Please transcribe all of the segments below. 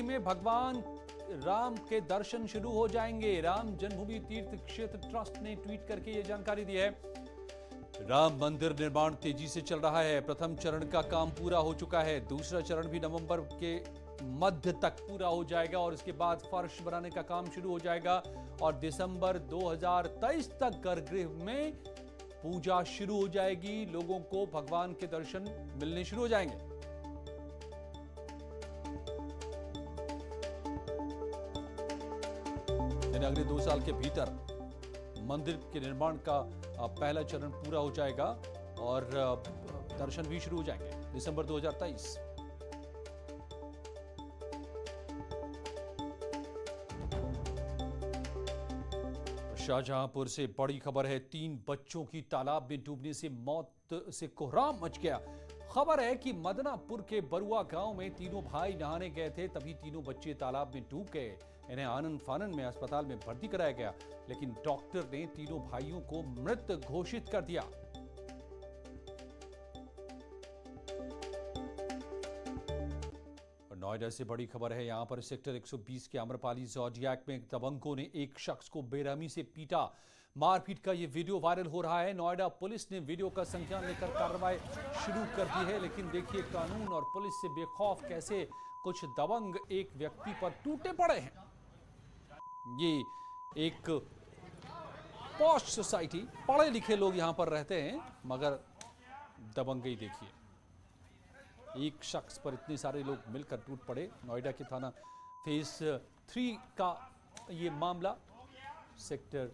में भगवान राम के दर्शन शुरू हो जाएंगे। राम जन्मभूमि तीर्थ क्षेत्र ट्रस्ट ने ट्वीट करके यह जानकारी दी है। राम मंदिर निर्माण तेजी से चल रहा है। प्रथम चरण का काम पूरा हो चुका है। दूसरा चरण भी नवंबर के मध्य तक पूरा हो जाएगा और इसके बाद फर्श बनाने का काम शुरू हो जाएगा और दिसंबर 2023 तक गर्भगृह में पूजा शुरू हो जाएगी। लोगों को भगवान के दर्शन मिलने शुरू हो जाएंगे। अगले 2 साल के भीतर मंदिर के निर्माण का पहला चरण पूरा हो जाएगा और दर्शन भी शुरू हो जाएंगे दिसंबर 2023। शाहजहांपुर से बड़ी खबर है। 3 बच्चों की तालाब में डूबने से मौत से कोहराम मच गया। खबर है कि मदनापुर के बरुआ गांव में तीनों भाई नहाने गए थे, तभी तीनों बच्चे तालाब में डूब गए। इन्हें आनन फानन में अस्पताल में भर्ती कराया गया, लेकिन डॉक्टर ने तीनों भाइयों को मृत घोषित कर दिया। नोएडा से बड़ी खबर है। यहां पर सेक्टर 120 के आम्रपाली ज़ोडियाक में दबंगों ने एक शख्स को बेरहमी से पीटा। मारपीट का यह वीडियो वायरल हो रहा है। नोएडा पुलिस ने वीडियो का संज्ञान लेकर कार्रवाई शुरू कर दी है, लेकिन देखिए कानून और पुलिस से बेखौफ कैसे कुछ दबंग एक व्यक्ति पर टूटे पड़े हैं। ये एक पॉश सोसाइटी, पढ़े लिखे लोग यहां पर रहते हैं, मगर दबंगई देखिए। एक शख्स पर इतने सारे लोग मिलकर टूट पड़े। नोएडा के थाना फेज 3 का ये मामला। सेक्टर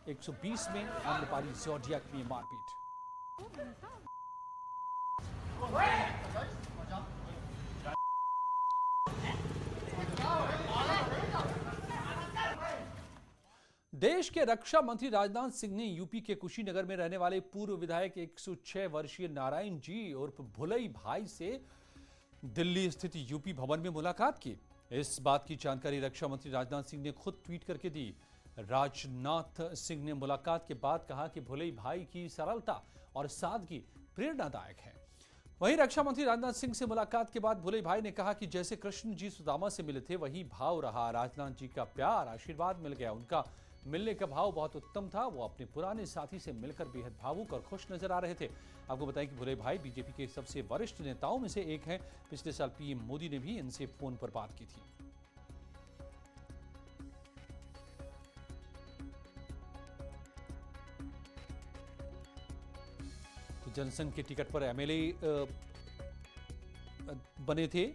120 में आम्रपाली ज़ोडियाक में मारपीट। देश के रक्षा मंत्री राजनाथ सिंह ने यूपी के कुशीनगर में रहने वाले पूर्व विधायक 106 वर्षीय नारायण जी उर्फ भुलई भाई से दिल्ली स्थित यूपी भवन में मुलाकात की। इस बात की जानकारी रक्षा मंत्री राजनाथ सिंह ने खुद ट्वीट करके दी। राजनाथ सिंह ने मुलाकात के बाद कहा कि भुलई भाई की सरलता और सादगी प्रेरणादायक है। वहीं रक्षा मंत्री राजनाथ सिंह से मुलाकात के बाद भुलई भाई ने कहा कि जैसे कृष्ण जी सुदामा से मिले थे वही भाव रहा। राजनाथ जी का प्यार आशीर्वाद मिल गया। उनका मिलने का भाव बहुत उत्तम था। वो अपने पुराने साथी से मिलकर बेहद भावुक और खुश नजर आ रहे थे। आपको बताएं कि भुलई भाई बीजेपी के सबसे वरिष्ठ नेताओं में से एक हैं। पिछले साल पीएम मोदी ने भी इनसे फोन पर बात की थी। तो जनसंघ के टिकट पर एमएलए बने थे।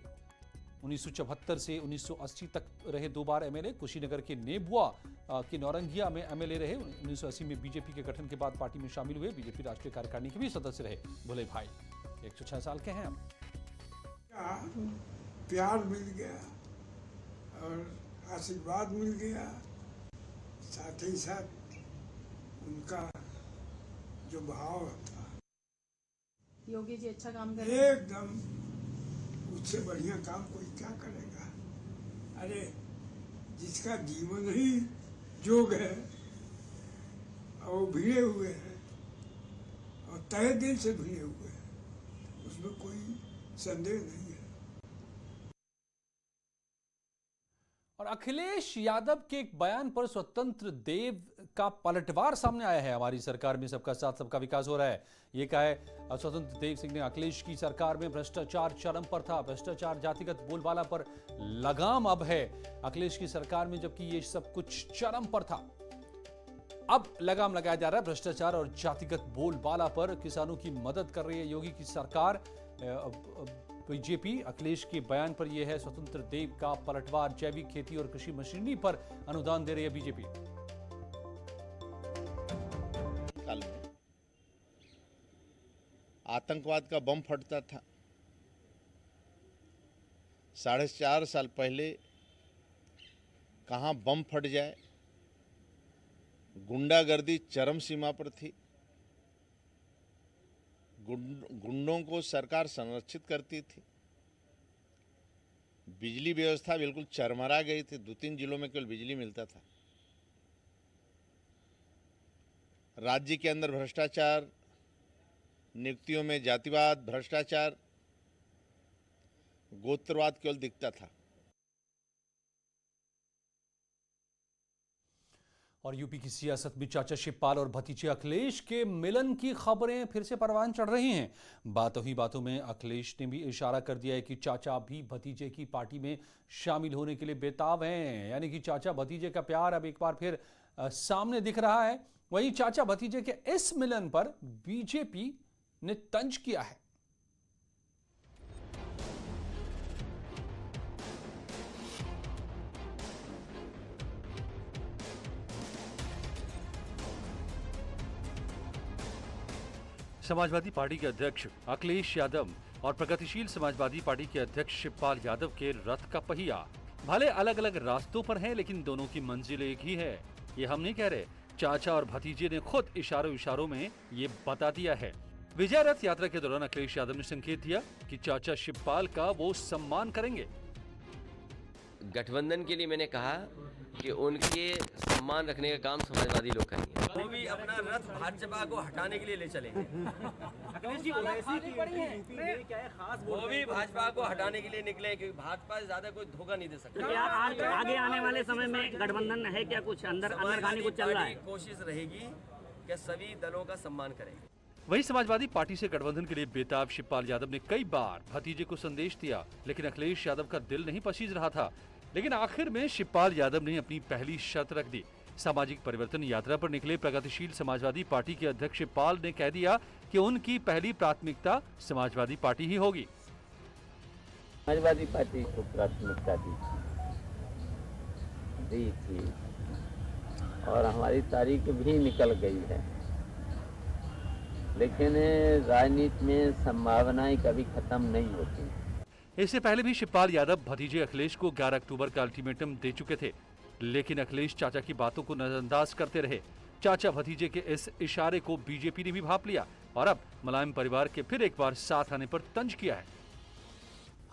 1974 से 1980 तक रहे 2 बार एमएलए। कुशीनगर के नेबुआ के नौरंगिया में एमएलए रहे। 1980 में बीजेपी के गठन के बाद पार्टी में शामिल हुए। बीजेपी राष्ट्रीय कार्यकारिणी के भी सदस्य रहे भुलई भाई। 106 साल के हैं अब। प्यार मिल गया और आशीर्वाद मिल गया, साथ ही साथ उनका जो भाव था, योगी जी अच्छा काम कर रहे हैं। एकदम उससे बढ़िया काम कोई क्या करेगा। अरे जिसका जीवन ही जोग है और वो भिड़े हुए हैं और तहे दिल से भिड़े हुए हैं, उसमें कोई संदेह नहीं है। और अखिलेश यादव के एक बयान पर स्वतंत्र देव का पलटवार सामने आया है। हमारी सरकार में सबका साथ सबका विकास हो रहा है, ये कहा है स्वतंत्र देव सिंह ने। अखिलेश की सरकार में भ्रष्टाचार चरम पर था। भ्रष्टाचार जातिगत बोलबाला पर लगाम अब है। अखिलेश की सरकार में जबकि ये सब कुछ चरम पर था, अब लगाम लगाया जा रहा है भ्रष्टाचार और जातिगत बोलबाला पर। किसानों की मदद कर रही है योगी की सरकार। बीजेपी अखिलेश के बयान पर यह है स्वतंत्र देव का पलटवार। जैविक खेती और कृषि मशीनरी पर अनुदान दे रही है बीजेपी। काल में आतंकवाद का बम फटता था। 4.5 साल पहले कहां बम फट जाए, गुंडागर्दी चरम सीमा पर थी। गुंडों को सरकार संरक्षित करती थी। बिजली व्यवस्था बिल्कुल चरमरा गई थी। 2-3 जिलों में केवल बिजली मिलता था। राज्य के अंदर भ्रष्टाचार, नियुक्तियों में जातिवाद, भ्रष्टाचार, गोत्रवाद केवल दिखता था। और यूपी की सियासत में चाचा शिवपाल और भतीजे अखिलेश के मिलन की खबरें फिर से परवान चढ़ रही हैं। बातों ही बातों में अखिलेश ने भी इशारा कर दिया है कि चाचा भी भतीजे की पार्टी में शामिल होने के लिए बेताब हैं। यानी कि चाचा भतीजे का प्यार अब एक बार फिर सामने दिख रहा है। वहीं चाचा भतीजे के इस मिलन पर बीजेपी ने तंज किया है। समाजवादी पार्टी के अध्यक्ष अखिलेश यादव और प्रगतिशील समाजवादी पार्टी के अध्यक्ष शिवपाल यादव के रथ का पहिया भले अलग अलग रास्तों पर है, लेकिन दोनों की मंजिल एक ही है। ये हम नहीं कह रहे, चाचा और भतीजे ने खुद इशारों में ये बता दिया है। विजय रथ यात्रा के दौरान अखिलेश यादव ने संकेत दिया कि चाचा शिवपाल का वो सम्मान करेंगे। गठबंधन के लिए मैंने कहा कि उनके सम्मान रखने का काम समाजवादी लोग करेंगे। वो भी अपना रथ भाजपा को हटाने के लिए ले चलेंगे। वो भी भाजपा को हटाने के लिए निकले, क्योंकि भाजपा से ज्यादा कोई धोखा नहीं दे सकता। क्या आगे आने वाले समय में गठबंधन है क्या, कुछ अंदर खाने को चल रहा है? कोशिश रहेगी कि सभी दलों का सम्मान करेंगे। वहीं समाजवादी पार्टी से गठबंधन के लिए बेताब शिवपाल यादव ने कई बार भतीजे को संदेश दिया, लेकिन अखिलेश यादव का दिल नहीं पसीज रहा था। लेकिन आखिर में शिवपाल यादव ने अपनी पहली शर्त रख दी। सामाजिक परिवर्तन यात्रा पर निकले प्रगतिशील समाजवादी पार्टी के अध्यक्ष शिवपाल ने कह दिया कि उनकी पहली प्राथमिकता समाजवादी पार्टी ही होगी। समाजवादी पार्टी को प्राथमिकता दी थी और हमारी तारीख भी निकल गई है, लेकिन राजनीति में संभावनाएं कभी खत्म नहीं होती। इससे पहले भी शिवपाल यादव भतीजे अखिलेश को 11 अक्टूबर का अल्टीमेटम दे चुके थे, लेकिन अखिलेश चाचा की बातों को नजरअंदाज करते रहे। चाचा भतीजे के इस इशारे को बीजेपी ने भी भांप लिया और अब मुलायम परिवार के फिर एक बार साथ आने पर तंज किया है।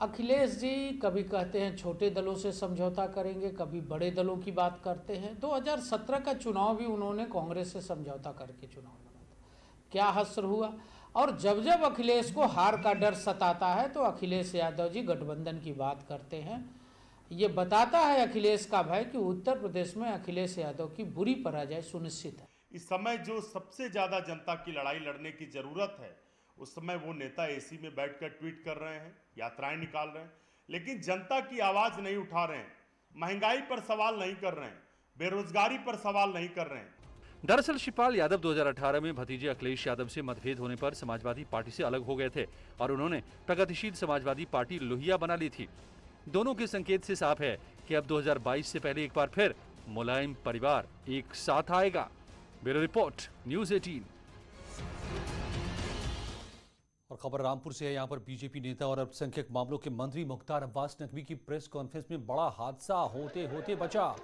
अखिलेश जी कभी कहते हैं छोटे दलों से समझौता करेंगे, कभी बड़े दलों की बात करते हैं। 2017 का चुनाव भी उन्होंने कांग्रेस से समझौता करके चुनाव लड़ा था। क्या हश्र हुआ। और जब जब अखिलेश को हार का डर सताता है तो अखिलेश यादव जी गठबंधन की बात करते हैं। ये बताता है अखिलेश का भय कि उत्तर प्रदेश में अखिलेश यादव की बुरी पराजय सुनिश्चित है। इस समय जो सबसे ज्यादा जनता की लड़ाई लड़ने की जरूरत है, उस समय वो नेता एसी में बैठकर ट्वीट कर रहे हैं, यात्राएं निकाल रहे हैं, लेकिन जनता की आवाज नहीं उठा रहे हैं। महंगाई पर सवाल नहीं कर रहे हैं, बेरोजगारी पर सवाल नहीं कर रहे हैं। दरअसल शिवपाल यादव 2018 में भतीजे अखिलेश यादव से मतभेद होने पर समाजवादी पार्टी से अलग हो गए थे और उन्होंने प्रगतिशील समाजवादी पार्टी लोहिया बना ली थी। दोनों के संकेत से साफ है कि अब 2022 से पहले एक बार फिर मुलायम परिवार एक साथ आएगा। Bureau report, news 18। और खबर रामपुर से है। यहाँ पर बीजेपी नेता और अल्पसंख्यक मामलों के मंत्री मुख्तार अब्बास नकवी की प्रेस कॉन्फ्रेंस में बड़ा हादसा होते होते बचा।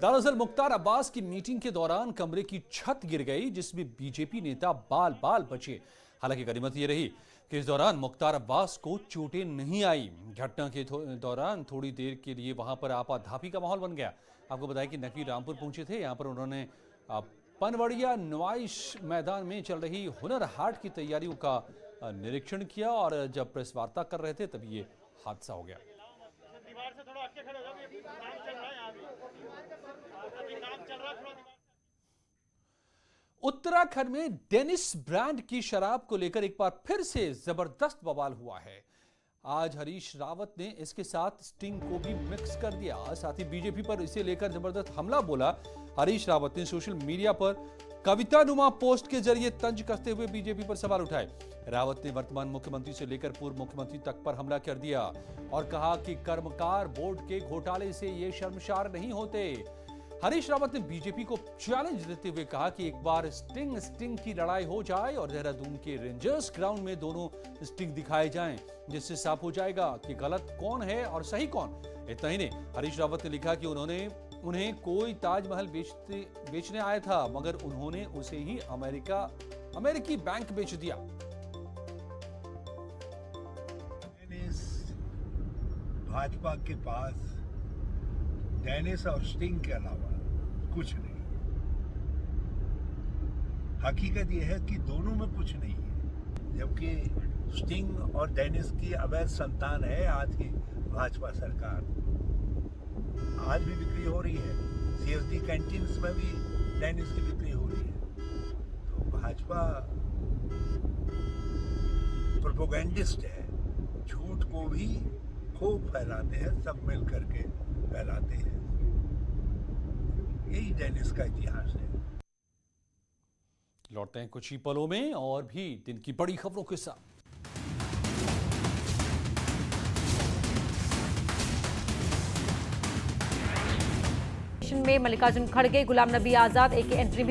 दरअसल मुख्तार अब्बास की मीटिंग के दौरान कमरे की छत गिर गई, जिसमें बीजेपी नेता बाल बाल बचे। हालांकि गनीमत ये रही कि इस दौरान मुख्तार अब्बास को चोटें नहीं आई। घटना के दौरान थोड़ी देर के लिए वहां पर आपाधापी का माहौल बन गया। आपको बताया कि नकवी रामपुर पहुंचे थे। यहाँ पर उन्होंने पनवड़िया नुमाइश मैदान में चल रही हुनर हाट की तैयारियों का निरीक्षण किया और जब प्रेस वार्ता कर रहे थे तभी ये हादसा हो गया। उत्तराखंड में डेनिस ब्रांड की शराब को लेकर एक बार फिर से जबरदस्त बवाल हुआ है। आज हरीश रावत ने इसके साथ स्टिंग को भी मिक्स कर दिया। साथ ही बीजेपी पर इसे लेकर जबरदस्त हमला बोला। हरीश रावत ने सोशल मीडिया पर कवितानुमा पोस्ट के जरिए तंज कसते हुए बीजेपी पर सवाल उठाए। रावत ने वर्तमान मुख्यमंत्री से लेकर पूर्व मुख्यमंत्री तक पर हमला कर दिया और कहा कि कर्मकार बोर्ड के घोटाले से ये शर्मसार नहीं होते। हरीश रावत ने बीजेपी को चैलेंज देते हुए कहा कि एक बार स्टिंग की लड़ाई हो जाए और देहरादून के रेंजर्स ग्राउंड में दोनों स्टिंग दिखाए जाएं, जिससे साफ हो जाएगा कि गलत कौन है और सही कौन। इतना ही नहीं, हरीश रावत ने लिखा कि उन्हें कोई ताजमहल बेचने आया था, मगर उन्होंने उसे ही अमेरिकी बैंक बेच दिया। भाजपा के पास डेनिस और स्टिंग के अलावा कुछ नहीं। हकीकत यह है कि दोनों में कुछ नहीं है, जबकि स्टिंग और डेनिस की अवैध संतान है आज की भाजपा सरकार। आज भी बिक्री हो रही है। सीएसडी कैंटीन्स में भी डेनिस की बिक्री हो रही है। तो भाजपा प्रोपोगेंडिस्ट है, झूठ को भी खूब फैलाते हैं, सब मिल करके फैलाते हैं। यही डेनिस का इतिहास है। लौटते हैं कुछ ही पलों में और भी दिन की बड़ी खबरों के साथ। में मल्लिकार्जुन खड़गे, गुलाम नबी आजाद एक एंट्री